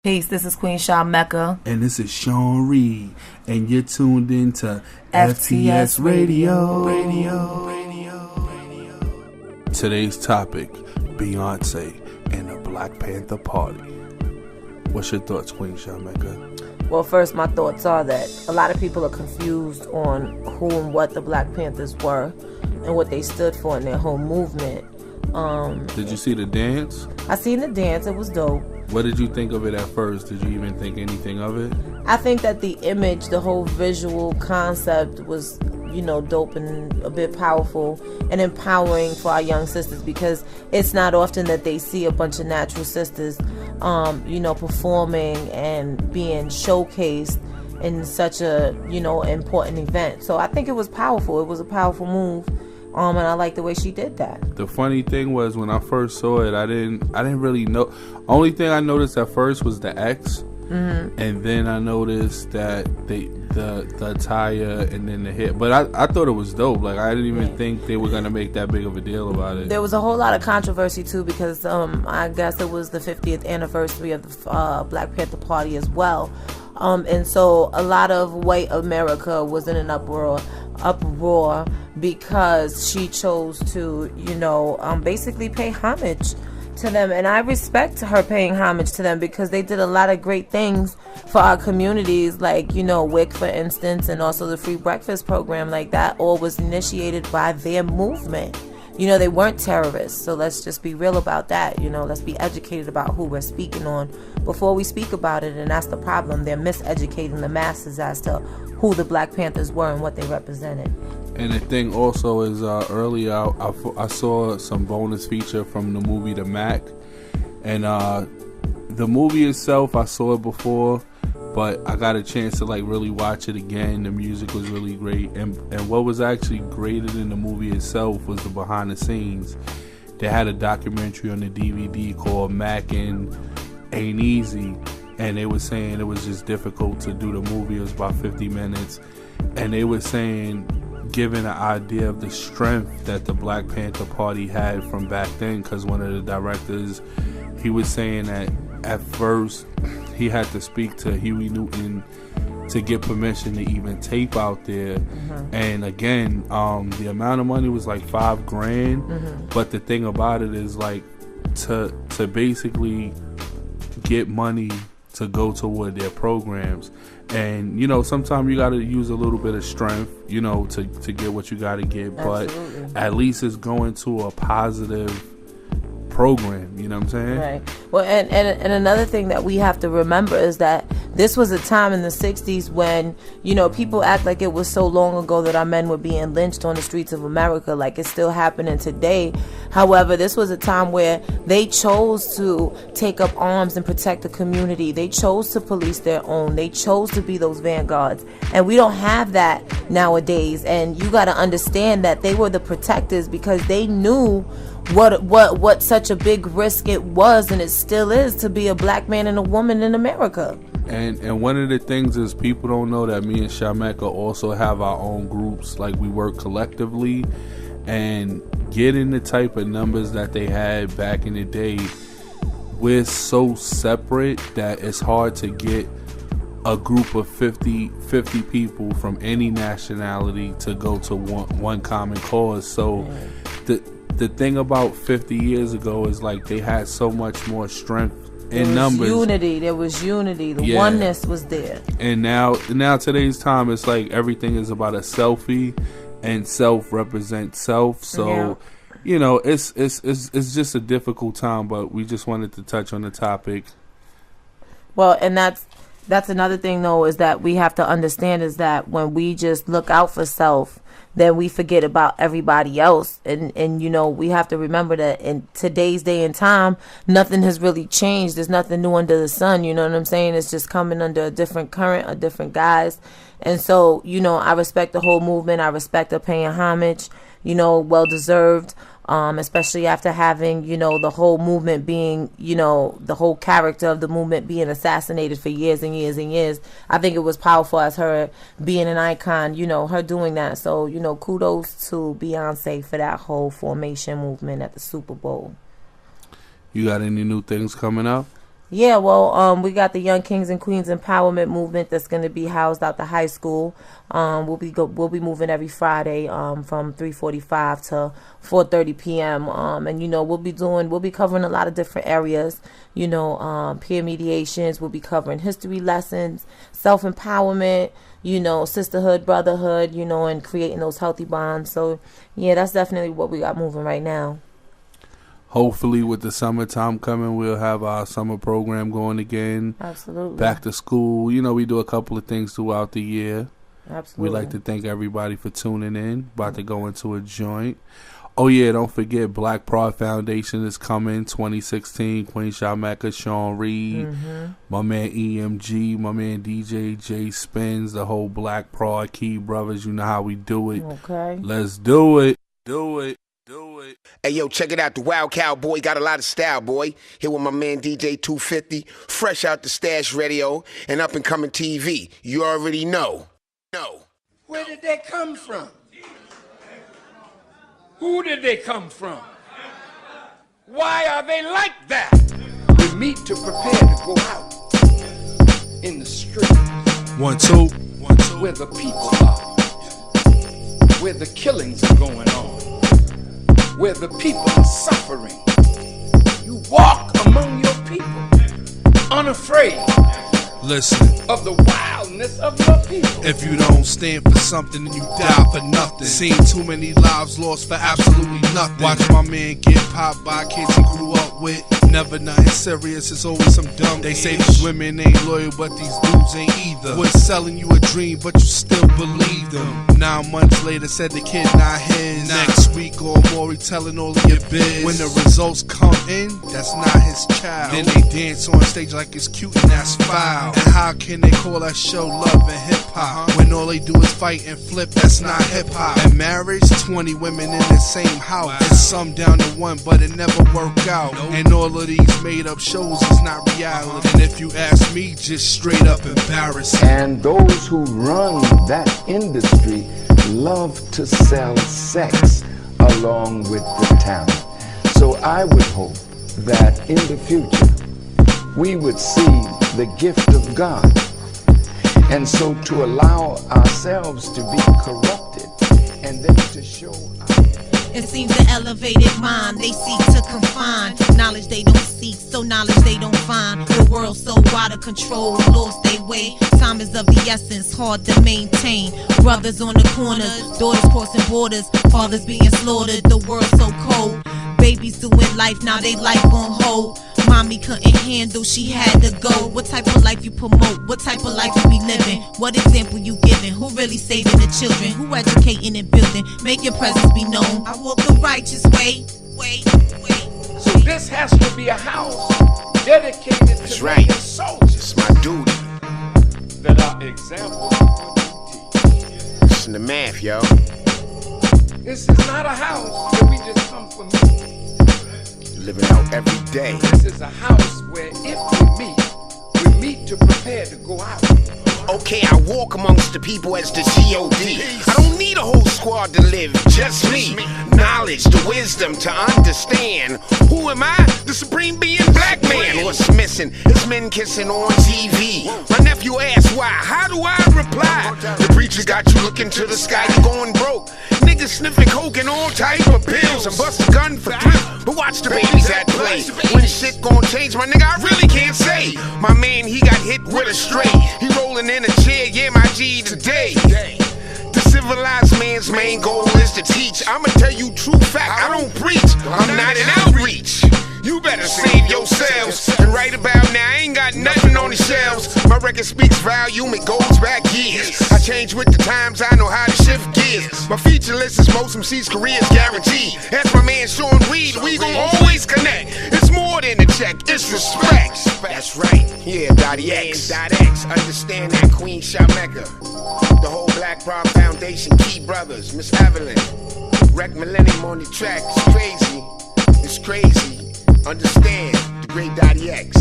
Peace, this is Queen Shah Mecca. And this is Sean Reid. And you're tuned in to FTS Radio. Today's topic, Beyonce and the Black Panther Party. What's your thoughts, Queen Shah Mecca? Well, first, my thoughts are that a lot of people are confused on who and what the Black Panthers were and what they stood for in their whole movement. Did you see the dance? I seen the dance. It was dope. What did you think of it at first? Did you even think anything of it? I think that the image, the whole visual concept was, dope and a bit powerful and empowering for our young sisters, because it's not often that they see a bunch of natural sisters, performing and being showcased in such a, important event. So I think it was powerful. It was a powerful move. And I like the way she did that. The funny thing was, when I first saw it, I didn't really know. Only thing I noticed at first was the X, and then I noticed that the attire and then the hair. But I thought it was dope. Like, I didn't even think they were gonna make that big of a deal about it. There was a whole lot of controversy too, because I guess it was the 50th anniversary of the Black Panther Party as well. And so a lot of white America was in an uproar because she chose to, basically pay homage to them. And I respect her paying homage to them, because they did a lot of great things for our communities, like, WIC, for instance, and also the free breakfast program. Like, that all was initiated by their movement. They weren't terrorists, so let's just be real about that. Let's be educated about who we're speaking on before we speak about it, and that's the problem. They're miseducating the masses as to who the Black Panthers were and what they represented. And the thing also is, earlier I saw some bonus feature from the movie The Mac, and the movie itself, I saw it before, but I got a chance to really watch it again. The music was really great, and what was actually greater than the movie itself was the behind the scenes. They had a documentary on the DVD called Mackin' Ain't Easy, and they were saying it was just difficult to do the movie. It was about 50 minutes, and they were saying, giving an idea of the strength that the Black Panther Party had from back then, because one of the directors, he was saying that at first he had to speak to Huey Newton to get permission to even tape out there. And again, the amount of money was like $5,000, but the thing about it is, like, to basically get money to go toward their programs. And sometimes you got to use a little bit of strength to get what you got to get. Absolutely. But at least it's going to a positive program, you know what I'm saying? Right. Well, and another thing that we have to remember is that this was a time in the 60s when, people act like it was so long ago that our men were being lynched on the streets of America, like it's still happening today. However, this was a time where they chose to take up arms and protect the community. They chose to police their own. They chose to be those vanguards. And we don't have that nowadays. And you got to understand that they were the protectors, because they knew what such a big risk it was, and it still is, to be a black man and a woman in America. And one of the things is, people don't know that me and Shameka also have our own groups. Like, we work collectively, and getting the type of numbers that they had back in the day, we're so separate that it's hard to get a group of 50 people from any nationality to go to one common cause. So the thing about 50 years ago is, like, they had so much more strength in numbers. There was unity. The oneness was there. And now today's time, it's like everything is about a selfie, and self represents self. So, it's just a difficult time, but we just wanted to touch on the topic. Well, and that's another thing, though, is that we have to understand is that when we just look out for self, then we forget about everybody else. And we have to remember that in today's day and time, nothing has really changed. There's nothing new under the sun. You know what I'm saying? It's just coming under a different current, a different guise. And so, I respect the whole movement. I respect her paying homage, well deserved. Especially after having, the whole movement being, the whole character of the movement being assassinated for years and years and years. I think it was powerful as her being an icon, her doing that. So, kudos to Beyonce for that whole formation movement at the Super Bowl. You got any new things coming up? Yeah, well, we got the Young Kings and Queens Empowerment Movement that's going to be housed out the high school. We'll be moving every Friday from 3:45 to 4:30 p.m. And we'll be covering a lot of different areas. Peer mediations. We'll be covering history lessons, self-empowerment. Sisterhood, brotherhood. And creating those healthy bonds. So yeah, that's definitely what we got moving right now. Hopefully, with the summertime coming, we'll have our summer program going again. Absolutely. Back to school. We do a couple of things throughout the year. Absolutely. We'd like to thank everybody for tuning in. About to go into a joint. Oh, yeah, don't forget, Black Pride Foundation is coming 2016. Queen Mecca, Reid, my man EMG, my man DJ J Spins, the whole Black Pride Key Brothers. You know how we do it. Okay. Let's do it. Do it. Do it. Hey, yo, check it out. The Wild Cowboy got a lot of style, boy. Here with my man DJ 250, fresh out the FTS Radio and up and coming TV. You already know. No. Where did they come from? Who did they come from? Why are they like that? We meet to prepare to go out in the street. 1, 2, 1, 2. Where the people are. Where the killings are going on. Where the people are suffering. You walk among your people, unafraid. Listen, of the wildness of your people. If you don't stand for something, then you die for nothing. Seen too many lives lost for absolutely nothing. Watch my man get popped by kids he grew up with. Never nothing serious, it's always some dumb. They say these women ain't loyal, but these dudes ain't either. Was selling you a dream, but you still believe them. 9 months later, said the kid not his. Next week or more, he telling all of your biz. When the results come in, that's not his child. Then they dance on stage like it's cute and that's foul. And how can they call that show love and hip hop when all they do is fight and flip? That's not hip hop. And marriage, 20 women in the same house. And some down to one, but it never worked out. And all of these made up shows is not reality. And if you ask me, just straight up embarrassing. And those who run that industry love to sell sex along with the talent. So I would hope that in the future we would see the gift of God. And so to allow ourselves to be corrupted and then to show it seems the elevated mind they seek to confine. Knowledge they don't seek, so knowledge they don't find. The world so out of control, lost their way. Time is of the essence, hard to maintain. Brothers on the corners, daughters crossing borders, fathers being slaughtered, the world so cold. Babies doing life, now they life on hold. Mommy couldn't handle, she had to go. What type of life you promote? What type of life you be living? What example you giving? Who really saving the children? Who educating and building? Make your presence be known. I walk the righteous way. So this has to be a house dedicated That's to right. soldiers. It's my duty. That are examples. Listen to math, yo. This is not a house that we just come for me. Living out every day. This is a house where if we meet to prepare to go out. Okay, I walk amongst the people as the G.O.D. I don't need a whole squad to live, just me. Knowledge, the wisdom to understand. Who am I? The supreme being black man. What's missing is men kissing on TV. My nephew asked why. How do I reply? The preacher got you looking to the sky, you going broke. Niggas sniffing coke and all type of pills and bust a gun for thrift. But watch the babies at play. When shit gon' change, my nigga, I really can't say. My man, he got hit with a stray. He rolling in a chair, yeah, my G today. The civilized man's main goal is to teach. I'ma tell you true fact, I don't preach. I'm not an outreach. You better save yourselves. And right about now, I ain't got nothing on the shelves. My record speaks volume, it goes back years. I change with the times, I know how to shift gears. My feature list is most MC's careers guaranteed. That's my man Reid, we gon' always connect. It's more than a check, it's respect. That's right, yeah, Dottie X. Understand that Queen Mecca. The whole Black Pride Foundation, Key Brothers, Miss Evelyn. Wreck Millennium on the track, it's crazy. It's crazy. Understand the great Dottie X.